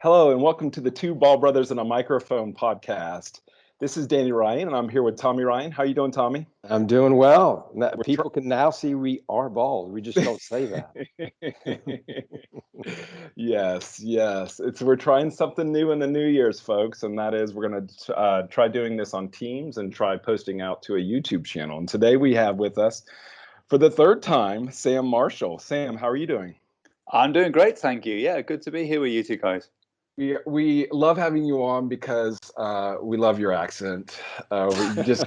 Hello, and welcome to the Two Ball Brothers and a Microphone podcast. This is Danny Ryan, and I'm here with Tommy Ryan. How you doing, Tommy? I'm doing well. We're People can now see we are bald. We just don't say that. Yes. We're trying something new in the New Year's, folks, and that is we're going to try doing this on Teams and try posting out to a YouTube channel. And today we have with us, for the third time, Sam Marshall. Sam, how are you doing? I'm doing great, thank you. Yeah, good to be here with you two guys. We love having you on because we love your accent. We just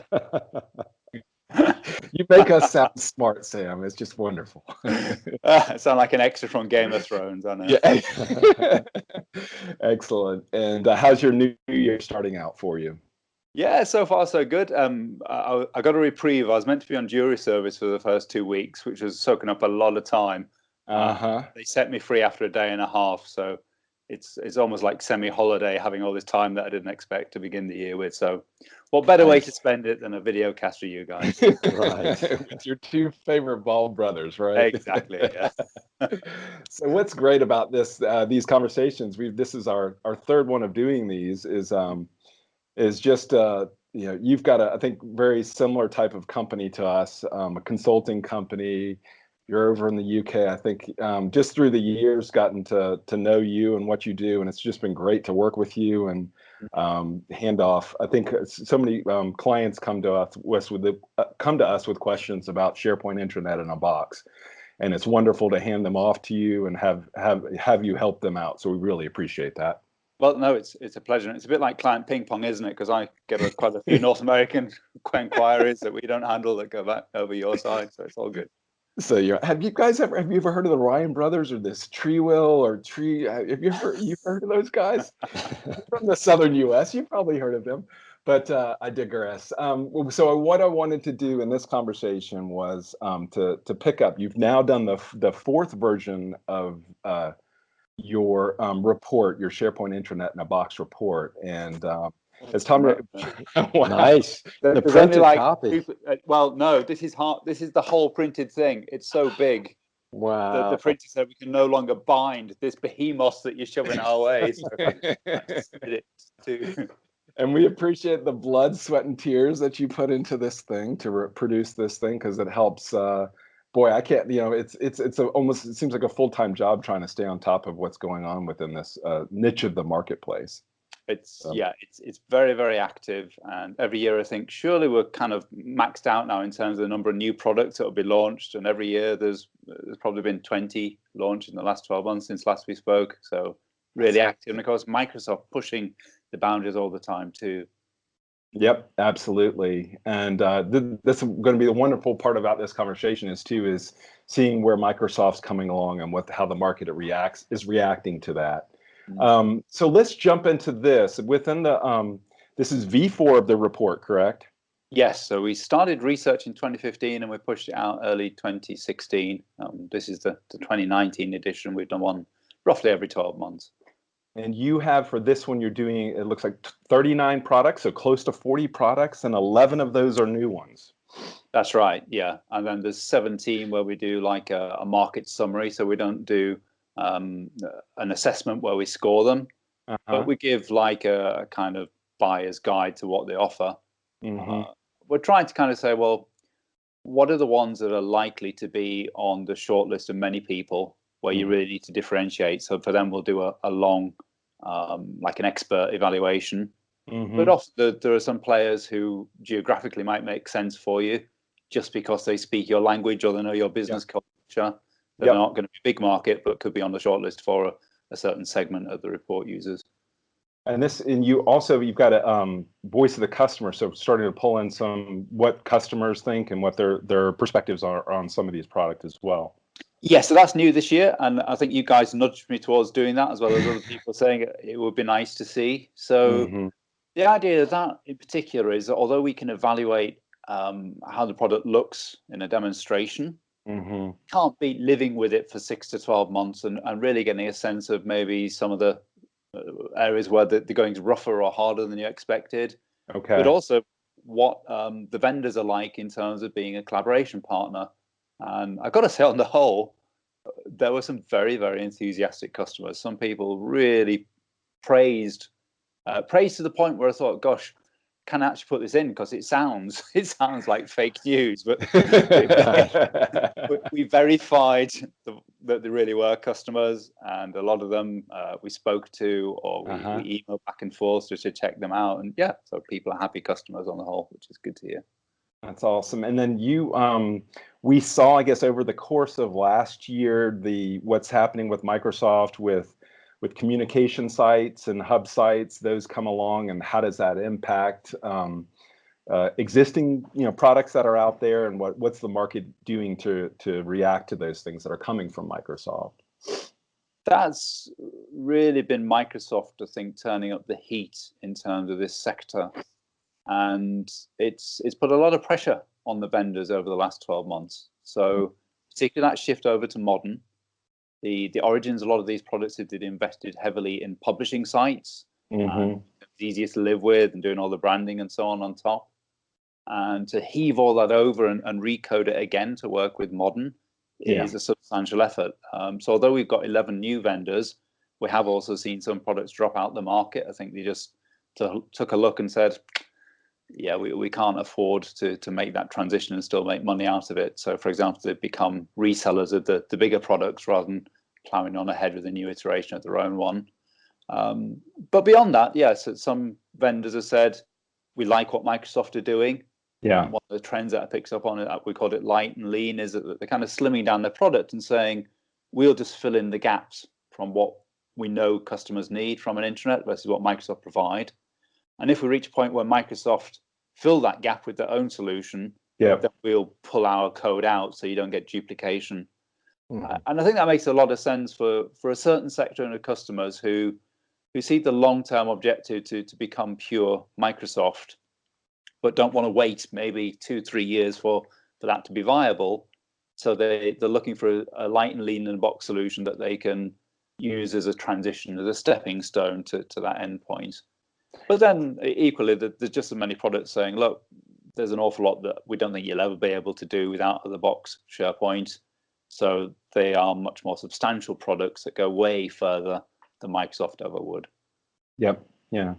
you make us sound smart, Sam. It's just wonderful. Sound like an extra from Game of Thrones, I know. Yeah. Excellent. And how's your new year starting out for you? Yeah, so far so good. I got a reprieve. I was meant to be on jury service for the first 2 weeks, which was soaking up a lot of time. They set me free after a day and a half, so it's almost like semi-holiday, having all this time that I didn't expect to begin the year with. So what better way to spend it than a video cast with you guys? Right. With your two favorite bald brothers, right? Exactly, yeah. So what's great about these conversations, this is our third one of doing these, is just you've got I think very similar type of company to us, a consulting company. You're over in the UK. I think just through the years, gotten to know you and what you do, and it's just been great to work with you and hand off. I think so many clients come to us with questions about SharePoint Intranet in a box, and it's wonderful to hand them off to you and have you help them out. So we really appreciate that. Well, no, it's a pleasure. It's a bit like client ping pong, isn't it? Because I get quite a few North American inquiries that we don't handle that go back over your side, so it's all good. So have you ever heard of the Ryan brothers or this ThreeWill or Tree? Have you heard of those guys? From the Southern U.S., you've probably heard of them, but I digress. So what I wanted to do in this conversation was to pick up. You've now done the fourth version of your report, your SharePoint Intranet in a Box report, and as Tommy, nice. The printed copy. Well, no, this is hard. This is the whole printed thing. It's so big. Wow. The printer said we can no longer bind this behemoth that you're shoving our way. So and we appreciate the blood, sweat, and tears that you put into this thing to produce this thing, because it helps. Boy, I can't. It's almost. It seems like a full-time job trying to stay on top of what's going on within this niche of the marketplace. It's very, very active, and every year I think surely we're kind of maxed out now in terms of the number of new products that will be launched, and every year there's probably been 20 launched in the last 12 months since last we spoke. So really active, and of course Microsoft pushing the boundaries all the time too. Yep, absolutely. And that's going to be the wonderful part about this conversation is seeing where Microsoft's coming along and how the market is reacting to that. So let's jump into this. Within this is V4 of the report, correct? Yes. So we started research in 2015 and we pushed it out early 2016. This is the 2019 edition. We've done one roughly every 12 months. And you have, for this one, you're doing, it looks like 39 products, so close to 40 products, and 11 of those are new ones. That's right, yeah. And then there's 17 where we do like a market summary. So we don't do an assessment where we score them, but we give like a kind of buyer's guide to what they offer. We're trying to kind of say, well, what are the ones that are likely to be on the short list of many people where you really need to differentiate? So for them, we'll do a long, like an expert evaluation. But often there are some players who geographically might make sense for you just because they speak your language or they know your business culture. They're not going to be a big market, but could be on the shortlist for a certain segment of the report users. And you've got a voice of the customer, so starting to pull in what customers think and what their perspectives are on some of these products as well. Yeah, so that's new this year, and I think you guys nudged me towards doing that, as well as other people saying it would be nice to see. So the idea of that in particular is that although we can evaluate how the product looks in a demonstration, can't be living with it for 6 to 12 months and really getting a sense of maybe some of the areas where they're going rougher or harder than you expected. Okay. But also what the vendors are like in terms of being a collaboration partner. And I've got to say, on the whole, there were some very, very enthusiastic customers. Some people really praised to the point where I thought, gosh, can I actually put this in, because it sounds like fake news, but we verified that they really were customers, and a lot of them we spoke to, or we emailed back and forth just to check them out, and yeah, so people are happy customers on the whole, which is good to hear. That's awesome. And then we saw, I guess, over the course of last year, what's happening with Microsoft with communication sites and hub sites, those come along, and how does that impact existing products that are out there, and what's the market doing to react to those things that are coming from Microsoft? That's really been Microsoft, I think, turning up the heat in terms of this sector, and it's put a lot of pressure on the vendors over the last 12 months. So particularly that shift over to modern. The origins, a lot of these products had invested heavily in publishing sites, easiest to live with, and doing all the branding and so on top. And to heave all that over and recode it again to work with modern is a substantial effort. So although we've got 11 new vendors, we have also seen some products drop out the market. I think they just took a look and said, yeah, we can't afford to make that transition and still make money out of it. So, for example, they've become resellers of the bigger products rather than plowing on ahead with a new iteration of their own one. But beyond that, yes, some vendors have said, we like what Microsoft are doing. Yeah. And one of the trends that I picked up on it, we called it light and lean, is that they're kind of slimming down their product and saying, we'll just fill in the gaps from what we know customers need from an intranet versus what Microsoft provide. And if we reach a point where Microsoft fill that gap with their own solution, then we'll pull our code out so you don't get duplication. And I think that makes a lot of sense for a certain sector of customers who see the long-term objective to become pure Microsoft, but don't want to wait maybe 2-3 years for that to be viable. So they're looking for a light and lean in a box solution that they can use as a transition, as a stepping stone to that endpoint. But then equally, there's just so many products saying, look, there's an awful lot that we don't think you'll ever be able to do without out of the box SharePoint. So they are much more substantial products that go way further than Microsoft ever would. Yep. Yeah.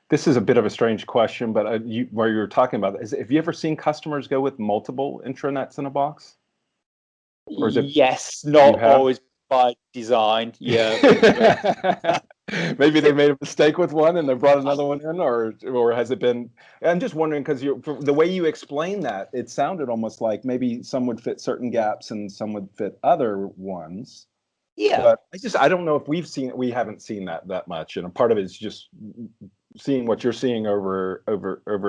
This is a bit of a strange question, but where you were talking about, have you ever seen customers go with multiple intranets in a box? Or is it, yes, not always by design. Yeah. Maybe they made a mistake with one and they brought another one in, or has it been? I'm just wondering, because the way you explain that, it sounded almost like maybe some would fit certain gaps and some would fit other ones. Yeah. But I don't know if we haven't seen that much, and a part of it is just seeing what you're seeing over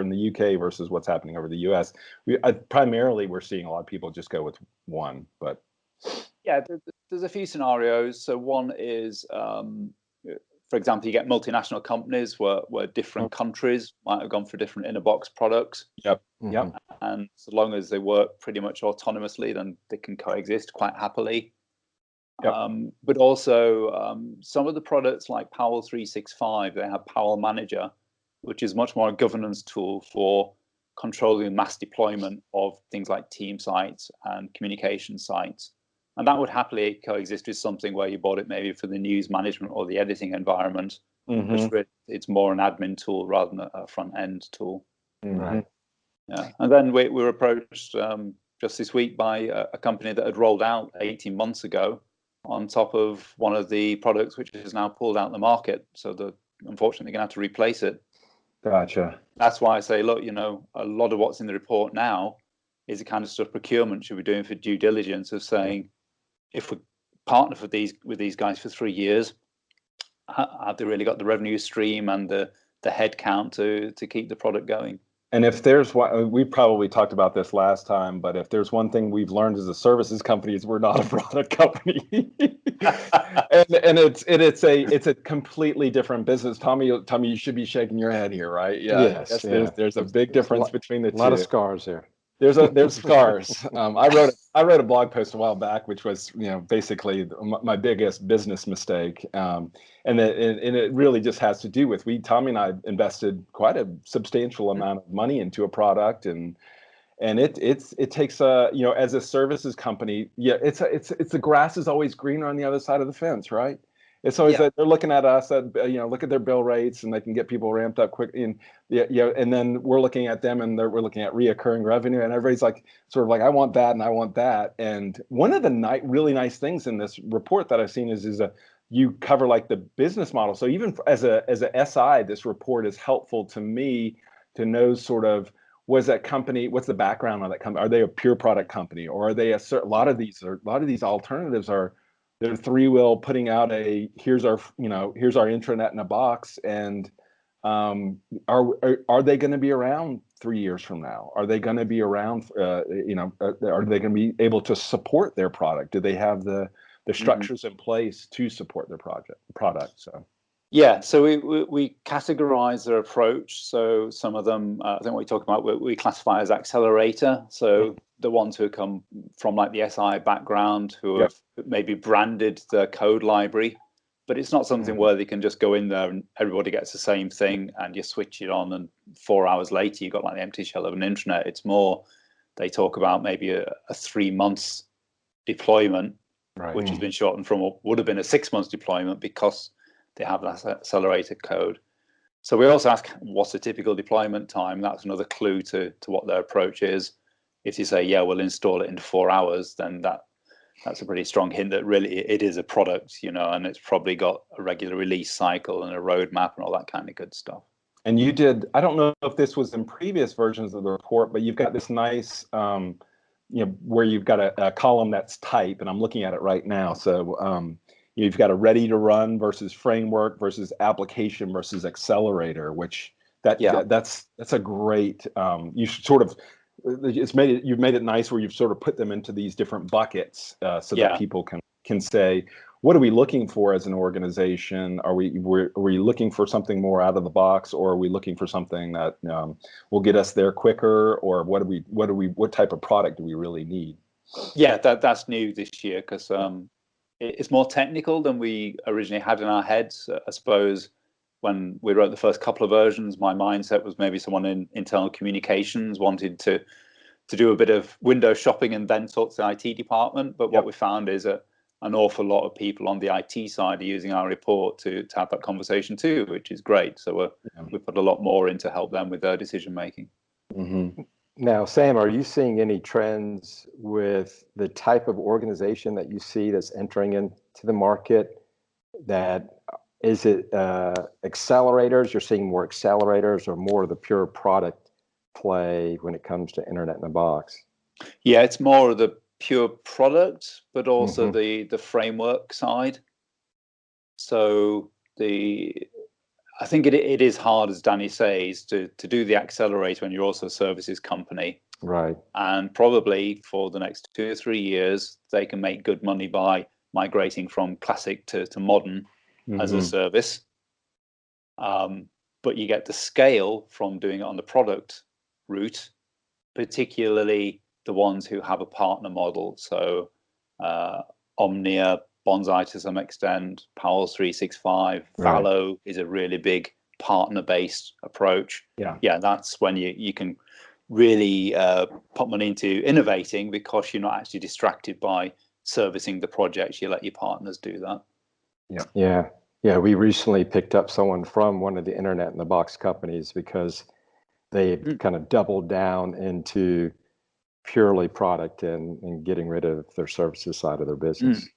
in the UK versus what's happening over the US. Primarily we're seeing a lot of people just go with one, but yeah, there's a few scenarios. So one is, for example, you get multinational companies where different countries might have gone for different inner box products. Yep. Yep. And so long as they work pretty much autonomously, then they can coexist quite happily. Yep. But also some of the products like Powell 365, they have Powell Manager, which is much more a governance tool for controlling mass deployment of things like team sites and communication sites. And that would happily coexist with something where you bought it maybe for the news management or the editing environment. It's more an admin tool rather than a front end tool. Right. Yeah. And then we were approached just this week by a company that had rolled out 18 months ago on top of one of the products which is now pulled out of the market. So unfortunately, going to have to replace it. Gotcha. That's why I say, look, a lot of what's in the report now is the kind of stuff procurement should be doing for due diligence of saying, if we partner with these guys for 3 years, have they really got the revenue stream and the head count to keep the product going? And if there's one, we probably talked about this last time, but if there's one thing we've learned as a services company, is we're not a product company. and it's a completely different business. Tommy, you should be shaking your head here, right? Yeah. Yes. There's a big difference between the two. A lot of scars there. There's scars. I wrote a blog post a while back, which was basically my biggest business mistake, and it really just has to do with Tommy and I invested quite a substantial amount of money into a product, and it takes as a services company, it's the grass is always greener on the other side of the fence, right? It's always that they're looking at us, look at their bill rates, and they can get people ramped up quick. And and then we're looking at them, and we're looking at reoccurring revenue, and everybody's like, sort of like, I want that, and I want that. And one of the really nice things in this report that I've seen is you cover like the business model. So even as a SI, this report is helpful to me to know sort of, what's the background on that company? Are they a pure product company, or are they a lot of these alternatives are, they're ThreeWill putting out here's our intranet in a box, and are they going to be around 3 years from now? Are they going to be around? Are they going to be able to support their product? Do they have the structures in place to support their product? So. Yeah, so we categorize their approach. So some of them, I think what we talk about, we classify as accelerator. So the ones who come from like the SI background, who have maybe branded the code library, but it's not something where they can just go in there and everybody gets the same thing and you switch it on and 4 hours later you've got like the empty shell of an intranet. It's more, they talk about maybe a 3 months deployment, which has been shortened from what would have been a 6 months deployment because they have that accelerated code. So we also ask, what's the typical deployment time? That's another clue to what their approach is. If you say, yeah, we'll install it in 4 hours, then that's a pretty strong hint that really it is a product, and it's probably got a regular release cycle and a roadmap and all that kind of good stuff. And I don't know if this was in previous versions of the report, but you've got this nice, where you've got a column that's type, and I'm looking at it right now. So you've got a ready to run versus framework versus application versus accelerator, which that's a great, you should sort of, you've made it nice where you've sort of put them into these different buckets so that people can say, what are we looking for as an organization? Are we looking for something more out of the box, or are we looking for something that will get us there quicker, or what type of product do we really need? Yeah, that's new this year because it's more technical than we originally had in our heads. I suppose when we wrote the first couple of versions, my mindset was maybe someone in internal communications wanted to do a bit of window shopping and then talk to the IT department. But what we found is an awful lot of people on the IT side are using our report to have that conversation too, which is great. So we put a lot more in to help them with their decision making. Mm-hmm. Now, Sam, are you seeing any trends with the type of organization that you see that's entering into the market? Is it accelerators? You're seeing more accelerators, or more of the pure product play when it comes to Internet in a Box? Yeah, it's more of the pure product, but also the framework side. So I think it is hard, as Danny says, to do the accelerator when you're also a services company. Right. And probably for the next 2 or 3 years, they can make good money by migrating from classic to modern as a service. But you get the scale from doing it on the product route, particularly the ones who have a partner model. So Omnia, Bonsai to some extent, Powell 365, Fallow is a really big partner-based approach. Yeah, that's when you can really put money into innovating because you're not actually distracted by servicing the projects. You let your partners do that. Yeah. We recently picked up someone from one of the Internet in the Box companies because they kind of doubled down into purely product and getting rid of their services side of their business.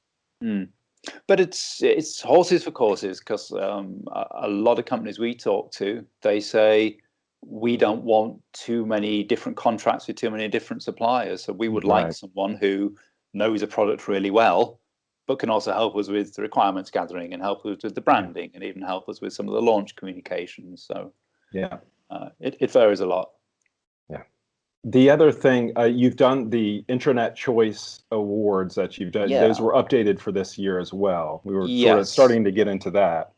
But it's horses for courses, because a lot of companies we talk to, they say we don't want too many different contracts with too many different suppliers. So we would like someone who knows a product really well, but can also help us with the requirements gathering and help us with the branding and even help us with some of the launch communications. So it varies a lot. The other thing, you've done the Intranet Choice Awards that you've done. Those were updated for this year as well. We were sort of starting to get into that.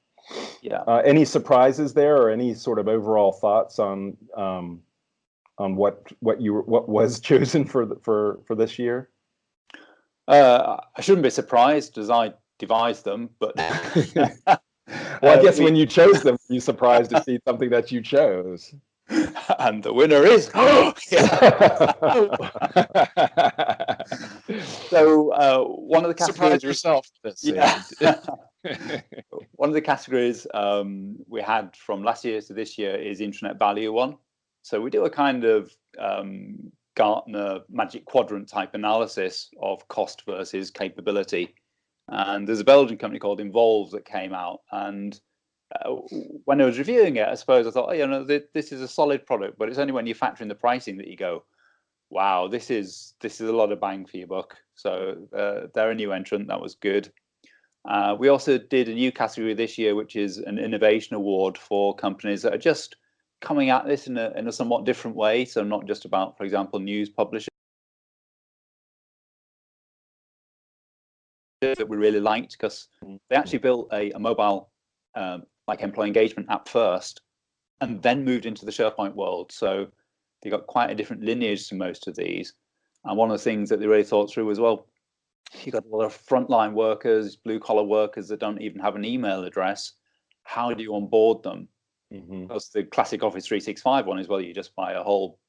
Any surprises there, or any sort of overall thoughts on what was chosen for this year? I shouldn't be surprised, as I devised them, but well, I guess when you chose them, you surprised to see something that you chose. And the winner is so one of the categories. Surprise yourself. Yeah. One of the categories we had from last year to this year is Intranet Value one. So we do a kind of Gartner Magic Quadrant type analysis of cost versus capability. And there's a Belgian company called Involve that came out, and when I was reviewing it, I suppose I thought, oh, you know, this is a solid product, but it's only when you factor in the pricing that you go, wow, this is a lot of bang for your buck. So they're a new entrant. That was good. We also did a new category this year, which is an innovation award for companies that are just coming at this in a somewhat different way. So not just about, for example, news publishers that we really liked, because they actually built a mobile like employee engagement app first, and then moved into the SharePoint world. So they got quite a different lineage to most of these. And one of the things that they really thought through was, well, you got a lot of frontline workers, blue collar workers that don't even have an email address. How do you onboard them? Because the classic Office 365 one is, well, you just buy a whole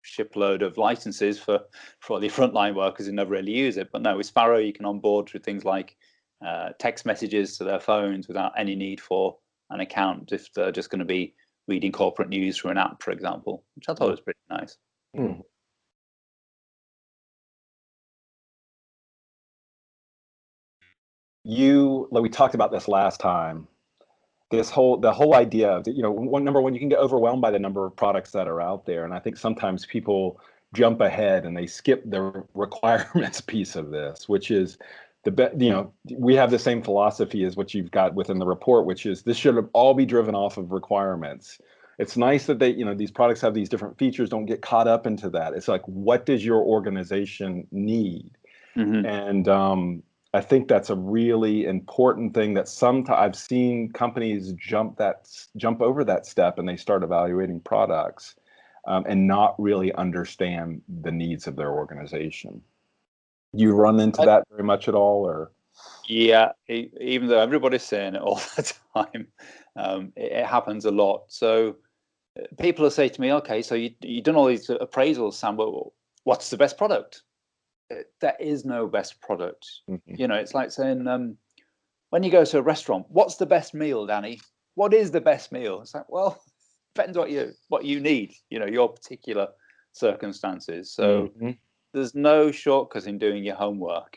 shipload of licenses for all the frontline workers who never really use it. But no, with Sparrow, you can onboard through things like text messages to their phones without any need for an account if they're just going to be reading corporate news through an app, for example, which I thought was pretty nice. Like we talked about this last time, the whole idea of, you know, number one, you can get overwhelmed by the number of products that are out there, and I think sometimes people jump ahead and they skip the requirements piece of this, which is you know, we have the same philosophy as what you've got within the report, which is this should all be driven off of requirements. It's nice that you know, these products have these different features. Don't get caught up into that. It's like, what does your organization need? And I think that's a really important thing that sometimes I've seen companies jump over that step, and they start evaluating products and not really understand the needs of their organization. You run into that very much at all, or? Yeah, even though everybody's saying it all the time, it happens a lot. So people will say to me, okay, so you've done all these appraisals, Sam, but what's the best product? There is no best product. You know, it's like saying, when you go to a restaurant, what's the best meal, Danny? What is the best meal? It's like, well, depends what you need, you know, your particular circumstances. So there's no shortcut in doing your homework,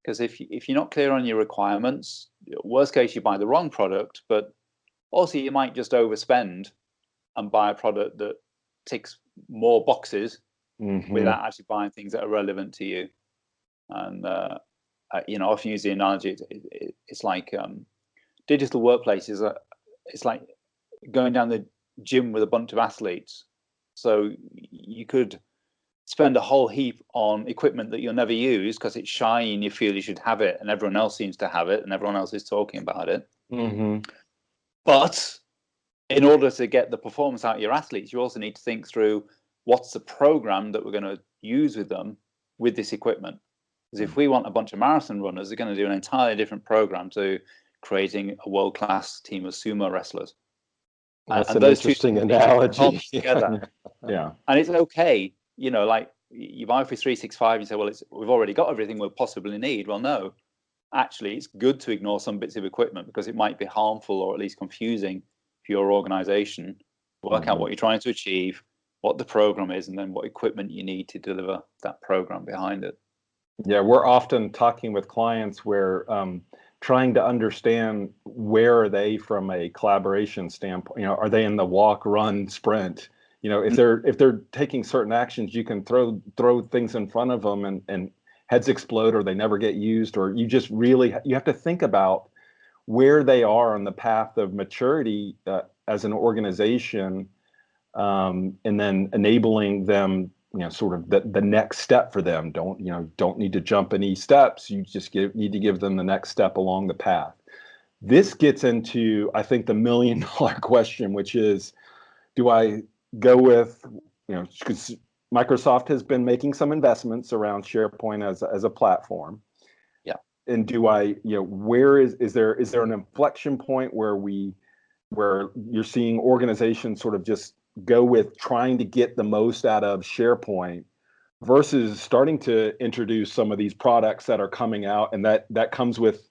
because if you're not clear on your requirements, worst case, you buy the wrong product, but also you might just overspend and buy a product that ticks more boxes without actually buying things that are relevant to you. And you know, I often use the analogy, it's like digital workplaces it's like going down the gym with a bunch of athletes. So you could spend a whole heap on equipment that you'll never use because it's shiny and you feel you should have it, and everyone else seems to have it and everyone else is talking about it. But in order to get the performance out of your athletes, you also need to think through, what's the program that we're going to use with them with this equipment? Because if we want a bunch of marathon runners, they're going to do an entirely different program to creating a world-class team of sumo wrestlers. That's an interesting analogy. Together. Yeah. And it's okay, you know, like you buy Office 365, you say, well, we've already got everything we'll possibly need. Well, no, actually, it's good to ignore some bits of equipment because it might be harmful or at least confusing for your organization. Work out what you're trying to achieve, what the program is, and then what equipment you need to deliver that program behind it. Yeah, we're often talking with clients where trying to understand, where are they from a collaboration standpoint? You know, are they in the walk, run, sprint? You know, if they're taking certain actions, you can throw things in front of them and heads explode, or they never get used, or you just really, you have to think about where they are on the path of maturity as an organization, and then enabling them, you know, sort of the next step for them. Don't need to jump any steps. You just need to give them the next step along the path. This gets into, I think, the $1 million question, which is, do I go with, you know, because Microsoft has been making some investments around SharePoint as a platform. Yeah. And do I, you know, where is there an inflection point where you're seeing organizations sort of just go with trying to get the most out of SharePoint versus starting to introduce some of these products that are coming out, and that comes with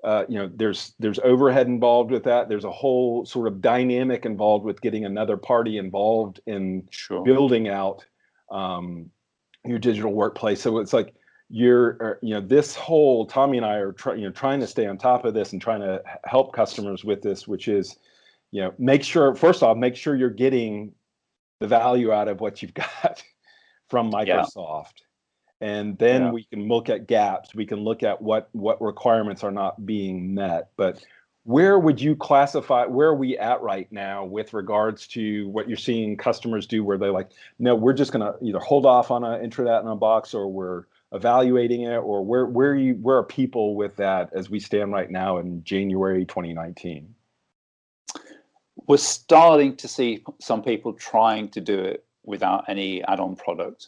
there's overhead involved with that. There's a whole sort of dynamic involved with getting another party involved in building out your digital workplace. So it's like this whole Tommy and I are trying to stay on top of this and trying to help customers with this, which is make sure you're getting the value out of what you've got from Microsoft. And then we can look at gaps. We can look at what requirements are not being met. But where would you classify, where are we at right now with regards to what you're seeing customers do where they're like, no, we're just going to either hold off on an intranet in a box, or we're evaluating it, or where are people with that as we stand right now in January 2019? We're starting to see some people trying to do it without any add-on product.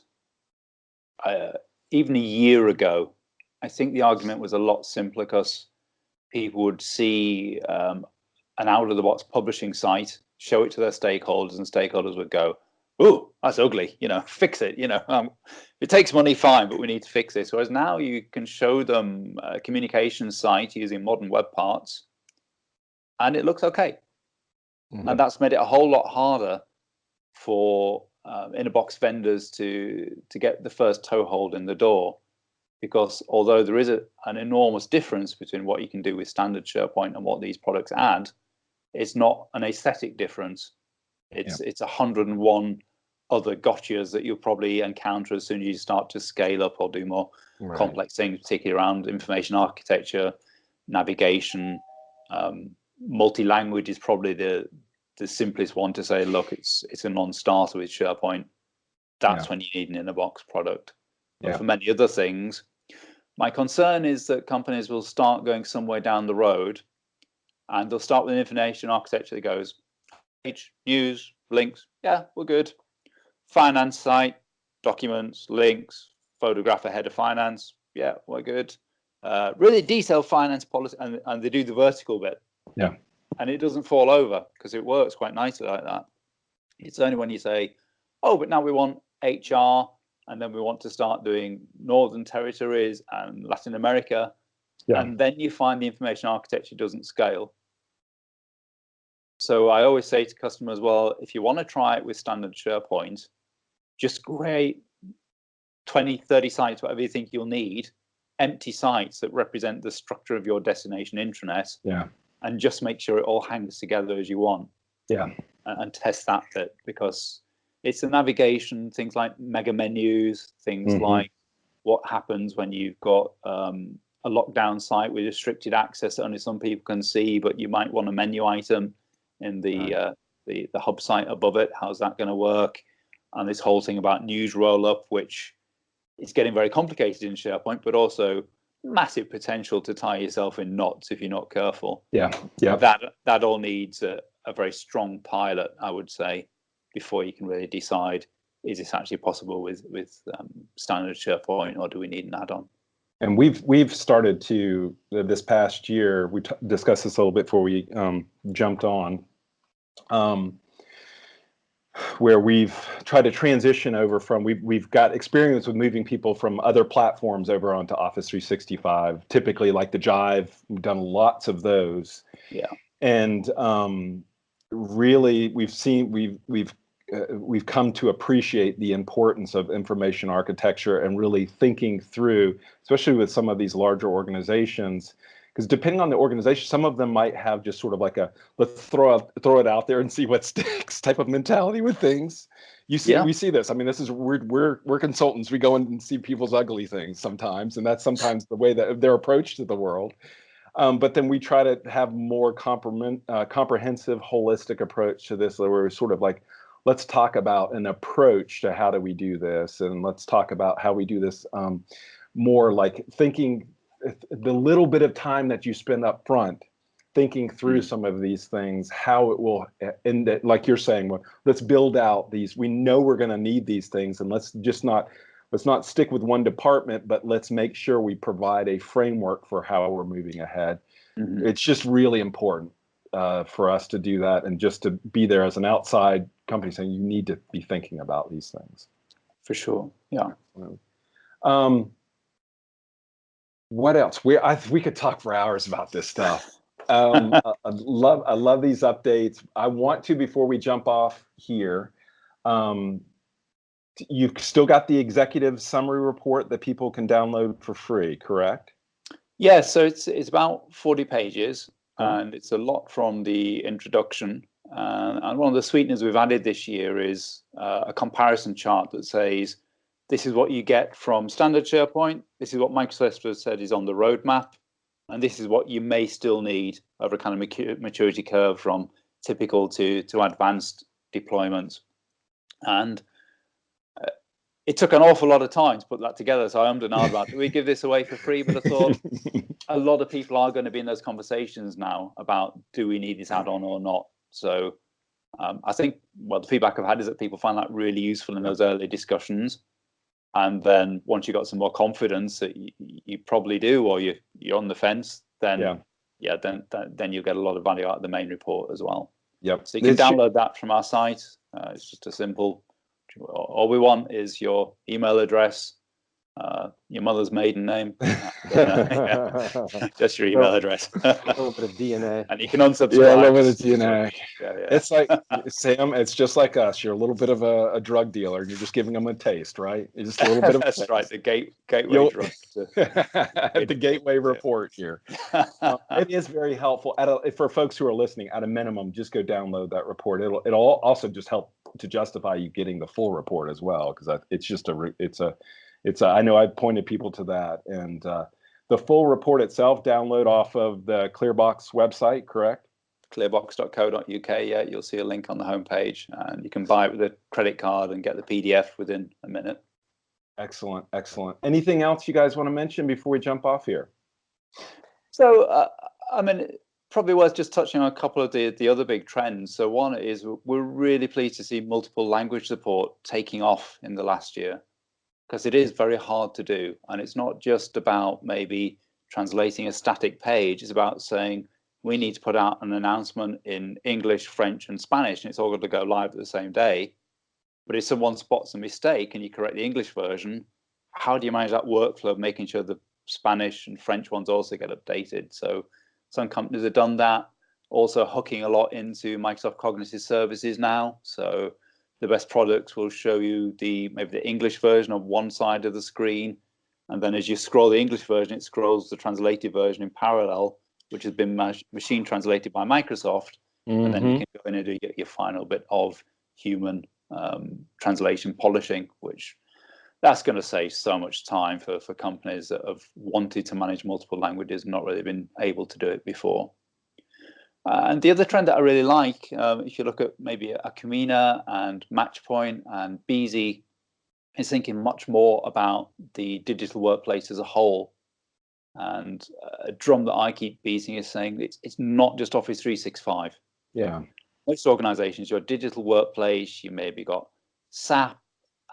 Even a year ago, I think the argument was a lot simpler because people would see an out-of-the-box publishing site, show it to their stakeholders, and stakeholders would go, "Oh, that's ugly, fix it. If it takes money, fine, but we need to fix this." Whereas now you can show them a communication site using modern web parts, and it looks okay. Mm-hmm. And that's made it a whole lot harder for in-a-box vendors to get the first toehold in the door, because although there is an enormous difference between what you can do with standard SharePoint and what these products add, it's not an aesthetic difference. It's 101 other gotchas that you'll probably encounter as soon as you start to scale up or do more complex things, particularly around information architecture, navigation. Multi-language is probably the simplest one to say, look, it's a non-starter with SharePoint. That's when you need an in-a-box product. But for many other things, my concern is that companies will start going somewhere down the road, and they'll start with an information architecture that goes, page, news, links, yeah, we're good. Finance site, documents, links, photograph ahead of finance, yeah, we're good. Really detailed finance policy, and they do the vertical bit. Yeah. And it doesn't fall over because it works quite nicely like that. It's only when you say, oh, but now we want HR, and then we want to start doing Northern Territories and Latin America, and then you find the information architecture doesn't scale. So I always say to customers, well, if you want to try it with standard SharePoint, just create 20, 30 sites, whatever you think you'll need, empty sites that represent the structure of your destination intranet. And just make sure it all hangs together as you want. And test that bit, because it's the navigation, things like mega menus, things like what happens when you've got a lockdown site with restricted access that only some people can see, but you might want a menu item in the hub site above it. How's that going to work? And this whole thing about news roll-up, which is getting very complicated in SharePoint, but also massive potential to tie yourself in knots if you're not careful. That all needs a very strong pilot, I would say, before you can really decide, is this actually possible with standard SharePoint, or do we need an add-on? And we've started to, this past year, we discussed this a little bit before we jumped on, where we've tried to transition over from, we've got experience with moving people from other platforms over onto Office 365, typically like the Jive. We've done lots of those. And really, we've come to appreciate the importance of information architecture and really thinking through, especially with some of these larger organizations, because depending on the organization, some of them might have just sort of like a let's throw it out there and see what sticks type of mentality with things. We see this. I mean, this is we're consultants. We go in and see people's ugly things sometimes, and that's sometimes the way that their approach to the world. But then we try to have more comprehensive, holistic approach to this, where we're sort of like, let's talk about an approach to how do we do this, and let's talk about how we do this more like thinking the little bit of time that you spend up front thinking through some of these things, how it will end it, like you're saying, well, let's build out these, we know we're going to need these things, and let's not stick with one department, but let's make sure we provide a framework for how we're moving ahead. It's just really important for us to do that, and just to be there as an outside company saying you need to be thinking about these things. For sure, yeah. What else? We could talk for hours about this stuff. I love these updates. I want to, before we jump off here, you've still got the executive summary report that people can download for free, correct? Yeah, so it's about 40 pages, and it's a lot from the introduction. And one of the sweeteners we've added this year is a comparison chart that says, this is what you get from standard SharePoint, this is what Microsoft has said is on the roadmap, and this is what you may still need over a kind of maturity curve from typical to advanced deployments. And it took an awful lot of time to put that together, so I ummed and ahed about, do we give this away for free? But I thought a lot of people are going to be in those conversations now about, do we need this add-on or not? So I think, well, the feedback I've had is that people find that really useful in those early discussions. And then once you've got some more confidence that you probably do, or you're on the fence, then then you'll get a lot of value out of the main report as well. Yep. So you can download that from our site. It's just a simple. All we want is your email address, your mother's maiden name, just your email address. A little bit of DNA. And you can unsubscribe. Yeah, a little bit of DNA. Yeah. It's like, Sam, it's just like us. You're a little bit of a drug dealer. You're just giving them a taste, right? It's just a little bit of That's right, the gateway drug. The gateway report here. It is very helpful. For folks who are listening, at a minimum, just go download that report. It'll also just help to justify you getting the full report as well, because it's I know I've pointed people to that. And the full report itself, download off of the Clearbox website, correct? Clearbox.co.uk. Yeah, you'll see a link on the homepage, and you can buy it with a credit card and get the PDF within a minute. Excellent, excellent. Anything else you guys want to mention before we jump off here? So, I mean, probably worth just touching on a couple of the other big trends. So one is we're really pleased to see multiple language support taking off in the last year, because it is very hard to do. And it's not just about maybe translating a static page. It's about saying, we need to put out an announcement in English, French, and Spanish, and it's all got to go live at the same day. But if someone spots a mistake and you correct the English version, how do you manage that workflow of making sure the Spanish and French ones also get updated? So some companies have done that, also hooking a lot into Microsoft Cognitive Services now. So the best products will show you maybe the English version of one side of the screen, and then as you scroll the English version, it scrolls the translated version in parallel, which has been machine translated by Microsoft, and then you can go in and do your final bit of human translation polishing, which that's going to save so much time for companies that have wanted to manage multiple languages and not really been able to do it before. And the other trend that I really like, if you look at maybe Acumina and Matchpoint and Beezy, is thinking much more about the digital workplace as a whole. And a drum that I keep beating is saying it's not just Office 365. Yeah. Most organizations, your digital workplace, you maybe got SAP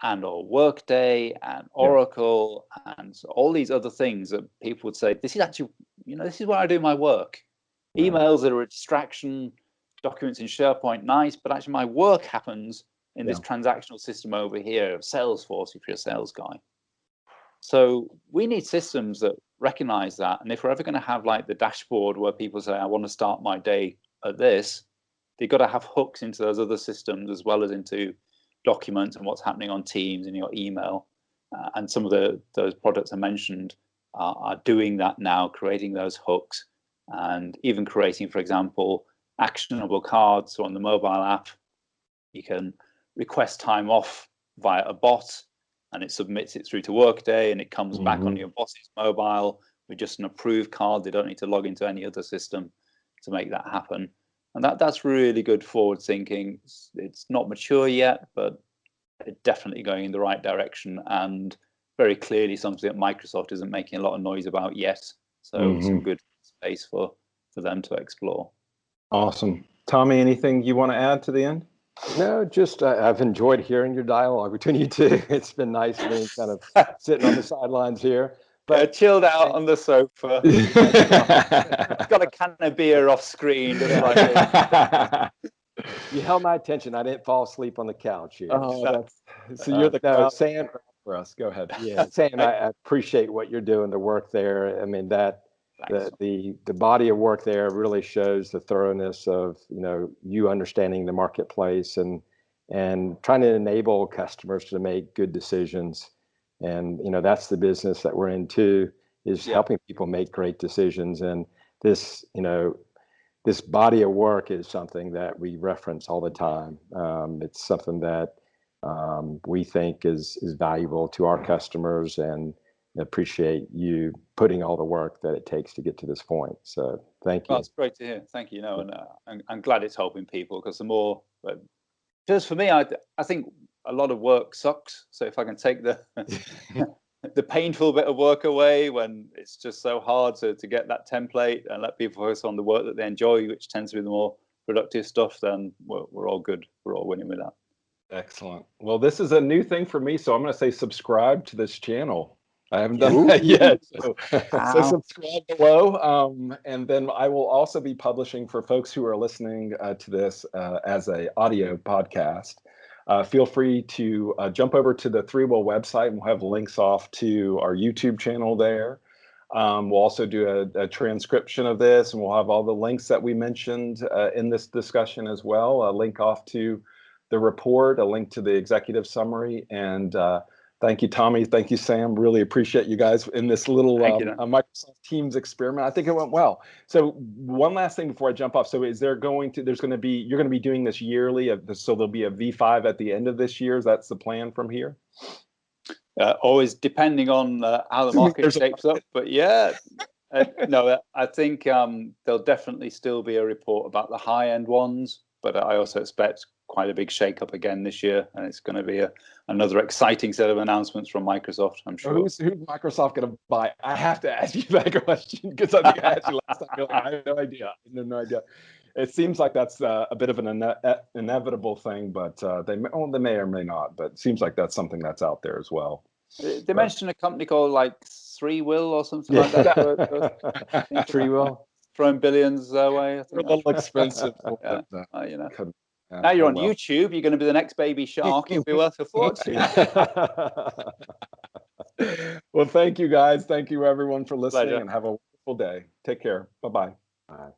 and or Workday and Oracle and all these other things that people would say, this is actually, this is where I do my work. Right. Emails that are a distraction, documents in SharePoint, nice, but actually my work happens in this transactional system over here of Salesforce if you're a sales guy. So we need systems that recognize that. And if we're ever going to have like the dashboard where people say, I want to start my day at this, they've got to have hooks into those other systems as well as into documents and what's happening on Teams and your email. And some of those products I mentioned are doing that now, creating those hooks and even creating, for example, actionable cards. So on the mobile app, you can request time off via a bot, and it submits it through to Workday, and it comes back on your boss's mobile with just an approved card. They don't need to log into any other system to make that happen. And that's really good forward thinking. It's not mature yet, but it's definitely going in the right direction, and very clearly something that Microsoft isn't making a lot of noise about yet. So some good space for them to explore. Awesome. Tommy, anything you want to add to the end? No, just I've enjoyed hearing your dialogue between you two. It's been nice being kind of sitting on the sidelines here. But chilled out on the sofa. Got a can of beer off screen. Just like You held my attention. I didn't fall asleep on the couch here. Oh, so you're the no, crowd Sam. for us. Go ahead. Yeah, Sam, I appreciate what you're doing, the work there. I mean, the body of work there really shows the thoroughness of, you understanding the marketplace and trying to enable customers to make good decisions. And, that's the business that we're in too, is helping people make great decisions. And this, this body of work is something that we reference all the time. It's something that we think is valuable to our customers, and appreciate you putting all the work that it takes to get to this point. So thank you. Well, it's great to hear. Thank you. And I'm glad it's helping people, because the more, just for me, I think a lot of work sucks. So if I can take the the painful bit of work away when it's just so hard to get that template and let people focus on the work that they enjoy, which tends to be the more productive stuff, then we're all good. We're all winning with that. Excellent. Well, this is a new thing for me, so I'm going to say subscribe to this channel. I haven't done that yet, so subscribe below. And then I will also be publishing, for folks who are listening to this as an audio podcast. Feel free to jump over to the ThreeWill website, and we'll have links off to our YouTube channel there. We'll also do a transcription of this, and we'll have all the links that we mentioned in this discussion as well. A link off to the report, a link to the executive summary. And thank you, Tommy. Thank you, Sam. Really appreciate you guys in this little Microsoft Teams experiment. I think it went well. So one last thing before I jump off. So you're going to be doing this yearly. So there'll be a V5 at the end of this year. That's the plan from here? Always depending on how the market shapes up. But yeah, no, I think there'll definitely still be a report about the high-end ones. But I also expect quite a big shake-up again this year, and it's going to be another exciting set of announcements from Microsoft, I'm sure. Who's Microsoft going to buy? I have to ask you that question, because I think I asked you last time. You're like, I have no idea. No idea. It seems like that's a bit of an inevitable thing, but they may or may not. But it seems like that's something that's out there as well. They mentioned a company called ThreeWill or something like that. ThreeWill. Throwing billions away. I think a little expensive. Now you're on YouTube. You're going to be the next Baby Shark. You'll be worth a fortune. Well, thank you, guys. Thank you, everyone, for listening. Pleasure. And have a wonderful day. Take care. Bye-bye. Bye.